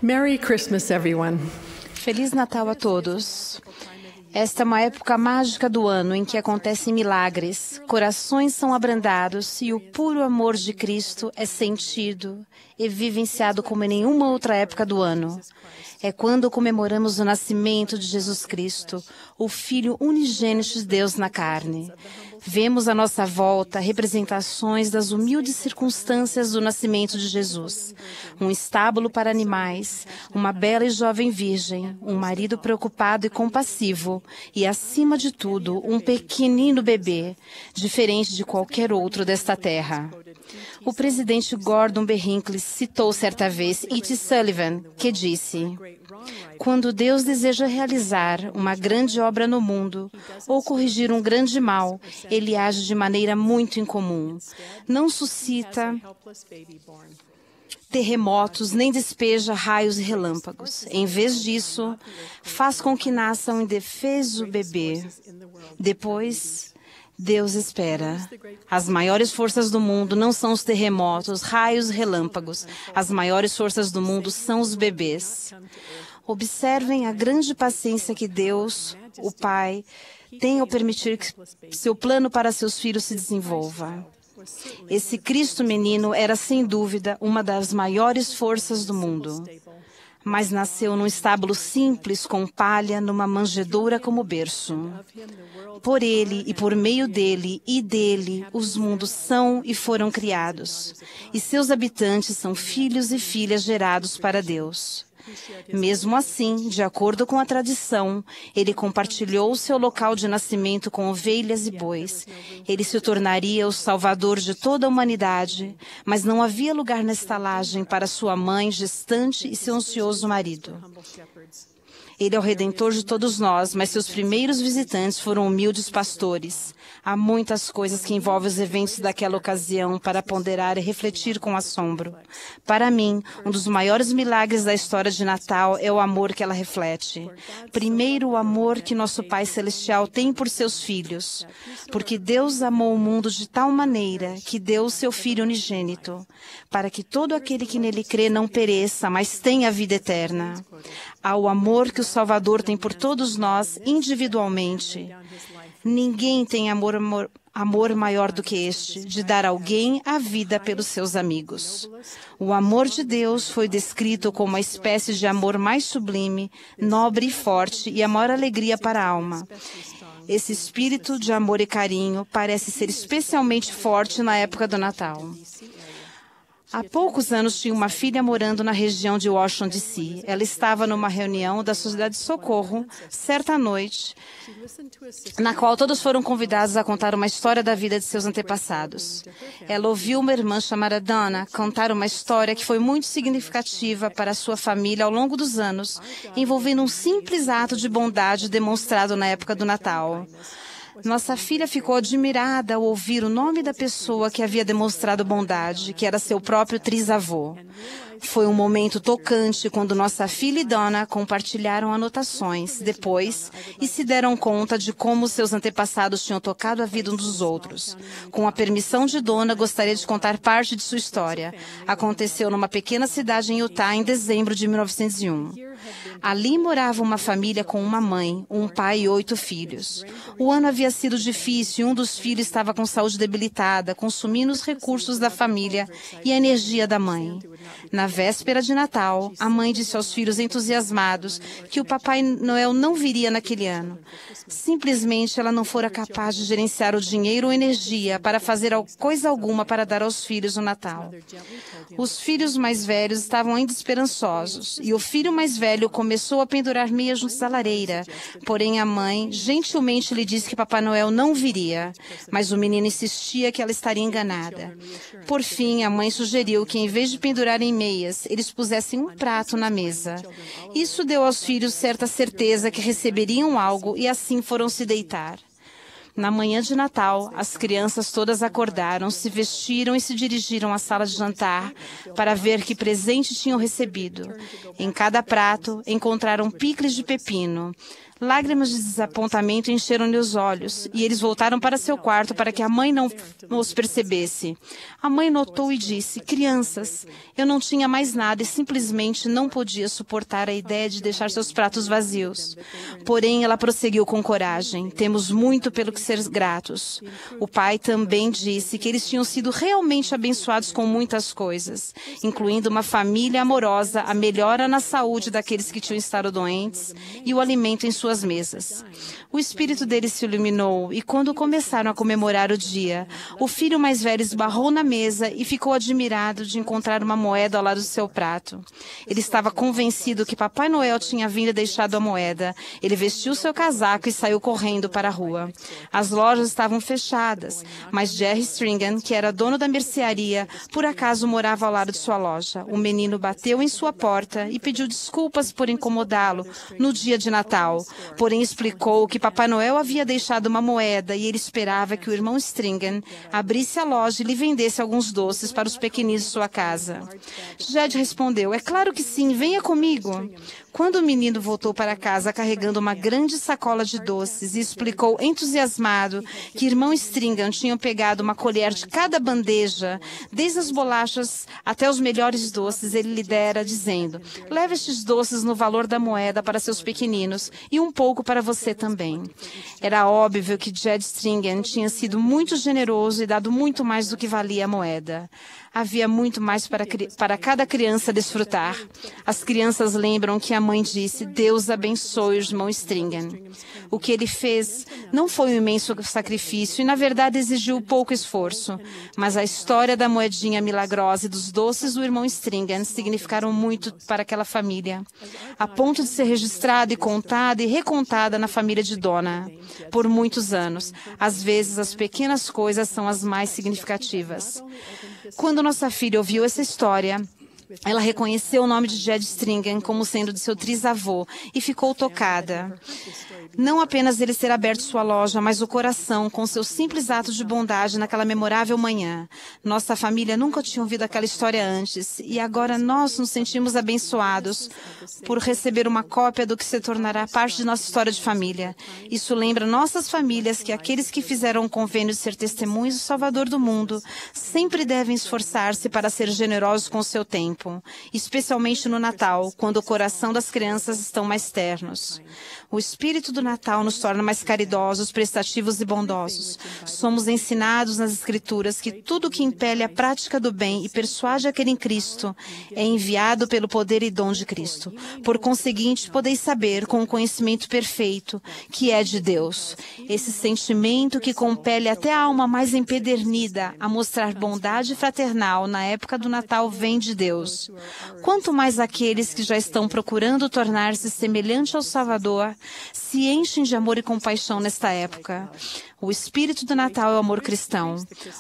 Merry Christmas, everyone. Feliz Natal a todos. Esta é uma época mágica do ano em que acontecem milagres, corações são abrandados e o puro amor de Cristo é sentido e vivenciado como em nenhuma outra época do ano. É quando comemoramos o nascimento de Jesus Cristo, o Filho unigênito de Deus na carne. Vemos à nossa volta representações das humildes circunstâncias do nascimento de Jesus. Um estábulo para animais, uma bela e jovem virgem, um marido preocupado e compassivo e, acima de tudo, um pequenino bebê, diferente de qualquer outro desta terra. O presidente Gordon B. Hinckley citou certa vez E.T. Sullivan, que disse: "Quando Deus deseja realizar uma grande obra no mundo ou corrigir um grande mal, Ele age de maneira muito incomum. Não suscita terremotos nem despeja raios e relâmpagos. Em vez disso, faz com que nasça um indefeso bebê. Depois, Deus espera. As maiores forças do mundo não são os terremotos, raios e relâmpagos. As maiores forças do mundo são os bebês." Observem a grande paciência que Deus, o Pai, tem ao permitir que seu plano para seus filhos se desenvolva. Esse Cristo menino era, sem dúvida, uma das maiores forças do mundo, mas nasceu num estábulo simples com palha, numa manjedoura como berço. Por ele e por meio dele e dele, os mundos são e foram criados, e seus habitantes são filhos e filhas gerados para Deus. Mesmo assim, de acordo com a tradição, ele compartilhou o seu local de nascimento com ovelhas e bois. Ele se tornaria o salvador de toda a humanidade, mas não havia lugar na estalagem para sua mãe gestante e seu ansioso marido. Ele é o Redentor de todos nós, mas seus primeiros visitantes foram humildes pastores. Há muitas coisas que envolvem os eventos daquela ocasião para ponderar e refletir com assombro. Para mim, um dos maiores milagres da história de Natal é o amor que ela reflete. Primeiro, o amor que nosso Pai Celestial tem por seus filhos. Porque Deus amou o mundo de tal maneira que deu o seu Filho unigênito, para que todo aquele que nele crê não pereça, mas tenha a vida eterna. Há o amor que o Salvador tem por todos nós individualmente. Ninguém tem amor maior do que este, de dar alguém a vida pelos seus amigos. O amor de Deus foi descrito como uma espécie de amor mais sublime, nobre e forte e a maior alegria para a alma. Esse espírito de amor e carinho parece ser especialmente forte na época do Natal. Há poucos anos tinha uma filha morando na região de Washington, D.C. Ela estava numa reunião da Sociedade de Socorro, certa noite, na qual todos foram convidados a contar uma história da vida de seus antepassados. Ela ouviu uma irmã chamada Donna contar uma história que foi muito significativa para a sua família ao longo dos anos, envolvendo um simples ato de bondade demonstrado na época do Natal. Nossa filha ficou admirada ao ouvir o nome da pessoa que havia demonstrado bondade, que era seu próprio trisavô. Foi um momento tocante quando nossa filha e Donna compartilharam anotações depois e se deram conta de como seus antepassados tinham tocado a vida uns dos outros. Com a permissão de Donna, gostaria de contar parte de sua história. Aconteceu numa pequena cidade em Utah em dezembro de 1901. Ali morava uma família com uma mãe, um pai e 8 filhos. O ano havia sido difícil e um dos filhos estava com saúde debilitada, consumindo os recursos da família e a energia da mãe. Na véspera de Natal, a mãe disse aos filhos entusiasmados que o Papai Noel não viria naquele ano. Simplesmente ela não fora capaz de gerenciar o dinheiro ou energia para fazer coisa alguma para dar aos filhos o Natal. Os filhos mais velhos estavam ainda esperançosos e o filho mais velho começou a pendurar meias junto à lareira. Porém, a mãe gentilmente lhe disse que Papai Noel não viria, mas o menino insistia que ela estaria enganada. Por fim, a mãe sugeriu que, em vez de pendurarem meias, eles pusessem um prato na mesa. Isso deu aos filhos certa certeza que receberiam algo e assim foram se deitar. Na manhã de Natal, as crianças todas acordaram, se vestiram e se dirigiram à sala de jantar para ver que presente tinham recebido. Em cada prato, encontraram picles de pepino, Lágrimas de desapontamento encheram-lhe os olhos, e eles voltaram para seu quarto para que a mãe não os percebesse. A mãe notou e disse: crianças, eu não tinha mais nada e simplesmente não podia suportar a ideia de deixar seus pratos vazios. Porém, ela prosseguiu com coragem: temos muito pelo que ser gratos. O pai também disse que eles tinham sido realmente abençoados com muitas coisas, incluindo uma família amorosa, a melhora na saúde daqueles que tinham estado doentes e o alimento em suas mesas. O espírito deles se iluminou e, quando começaram a comemorar o dia, o filho mais velho esbarrou na mesa e ficou admirado de encontrar uma moeda ao lado do seu prato. Ele estava convencido que Papai Noel tinha vindo e deixado a moeda. Ele vestiu seu casaco e saiu correndo para a rua. As lojas estavam fechadas, mas Jerry Stringham, que era dono da mercearia, por acaso morava ao lado de sua loja. O menino bateu em sua porta e pediu desculpas por incomodá-lo no dia de Natal, porém explicou que Papai Noel havia deixado uma moeda e ele esperava que o irmão Stringham abrisse a loja e lhe vendesse alguns doces para os pequeninos de sua casa. Jed respondeu: é claro que sim, venha comigo. Quando o menino voltou para casa carregando uma grande sacola de doces e explicou entusiasmado que irmão Stringham tinha pegado uma colher de cada bandeja, desde as bolachas até os melhores doces, ele lhe dera, dizendo: leve estes doces no valor da moeda para seus pequeninos e um pouco para você também. Era óbvio que Jed Stringham tinha sido muito generoso e dado muito mais do que valia a moeda. Havia muito mais para cada criança desfrutar. As crianças lembram que a mãe disse: Deus abençoe o irmão Stringham. O que ele fez não foi um imenso sacrifício e, na verdade, exigiu pouco esforço. Mas a história da moedinha milagrosa e dos doces do irmão Stringham significaram muito para aquela família, a ponto de ser registrada e contada e recontada na família de Donna por muitos anos. Às vezes, as pequenas coisas são as mais significativas. Quando nossa filha ouviu essa história, ela reconheceu o nome de Jed Stringham como sendo de seu trisavô e ficou tocada. Não apenas ele ter aberto sua loja, mas o coração com seu simples ato de bondade naquela memorável manhã. Nossa família nunca tinha ouvido aquela história antes e agora nós nos sentimos abençoados por receber uma cópia do que se tornará parte de nossa história de família. Isso lembra nossas famílias que aqueles que fizeram o convênio de ser testemunhos do Salvador do mundo sempre devem esforçar-se para ser generosos com o seu tempo, especialmente no Natal, quando o coração das crianças estão mais ternos. O espírito do Natal nos torna mais caridosos, prestativos e bondosos. Somos ensinados nas Escrituras que tudo que impele a prática do bem e persuade a crer em Cristo é enviado pelo poder e dom de Cristo. Por conseguinte, podeis saber, com o conhecimento perfeito, que é de Deus. Esse sentimento que compele até a alma mais empedernida a mostrar bondade fraternal na época do Natal vem de Deus. Quanto mais aqueles que já estão procurando tornar-se semelhante ao Salvador se enchem de amor e compaixão nesta época. O espírito do Natal é o amor cristão.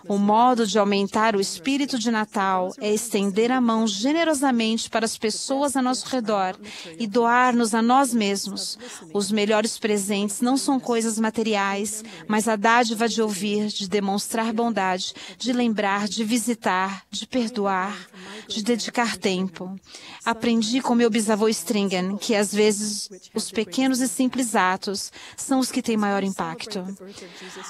O modo de aumentar o espírito de Natal é estender a mão generosamente para as pessoas a nosso redor e doar-nos a nós mesmos. Os melhores presentes não são coisas materiais, mas a dádiva de ouvir, de demonstrar bondade, de lembrar, de visitar, de perdoar, de dedicar tempo. Aprendi com meu bisavô Stringham que, às vezes, os pequenos e simples atos são os que têm maior impacto.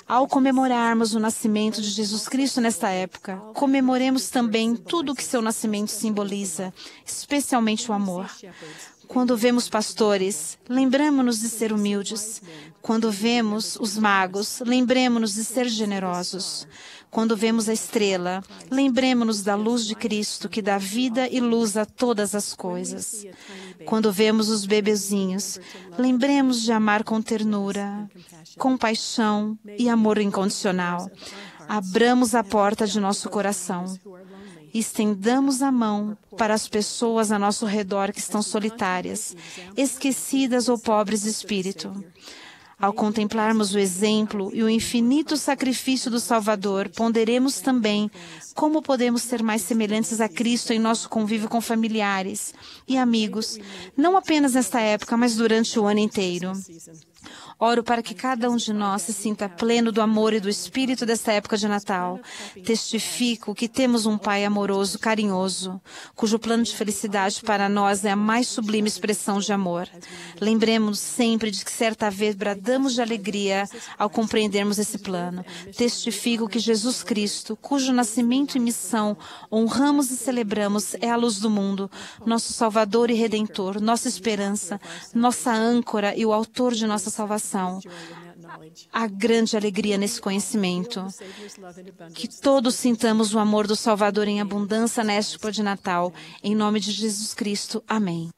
Ao comemorarmos o nascimento de Jesus Cristo nesta época, comemoremos também tudo o que seu nascimento simboliza, especialmente o amor. Quando vemos pastores, lembremos-nos de ser humildes. Quando vemos os magos, lembremos-nos de ser generosos. Quando vemos a estrela, lembremos-nos da luz de Cristo, que dá vida e luz a todas as coisas. Quando vemos os bebezinhos, lembremos de amar com ternura, compaixão e amor incondicional. Abramos a porta de nosso coração. Estendamos a mão para as pessoas a nosso redor que estão solitárias, esquecidas ou pobres de espírito. Ao contemplarmos o exemplo e o infinito sacrifício do Salvador, ponderemos também como podemos ser mais semelhantes a Cristo em nosso convívio com familiares e amigos, não apenas nesta época, mas durante o ano inteiro. Oro para que cada um de nós se sinta pleno do amor e do espírito desta época de Natal. Testifico que temos um Pai amoroso, carinhoso, cujo plano de felicidade para nós é a mais sublime expressão de amor. Lembremos sempre de que certa vez bradamos de alegria ao compreendermos esse plano. Testifico que Jesus Cristo, cujo nascimento e missão honramos e celebramos, é a luz do mundo, nosso Salvador e Redentor, nossa esperança, nossa âncora e o autor de nossa salvação. Há grande alegria nesse conhecimento. Que todos sintamos o amor do Salvador em abundância nesta época de Natal. Em nome de Jesus Cristo. Amém.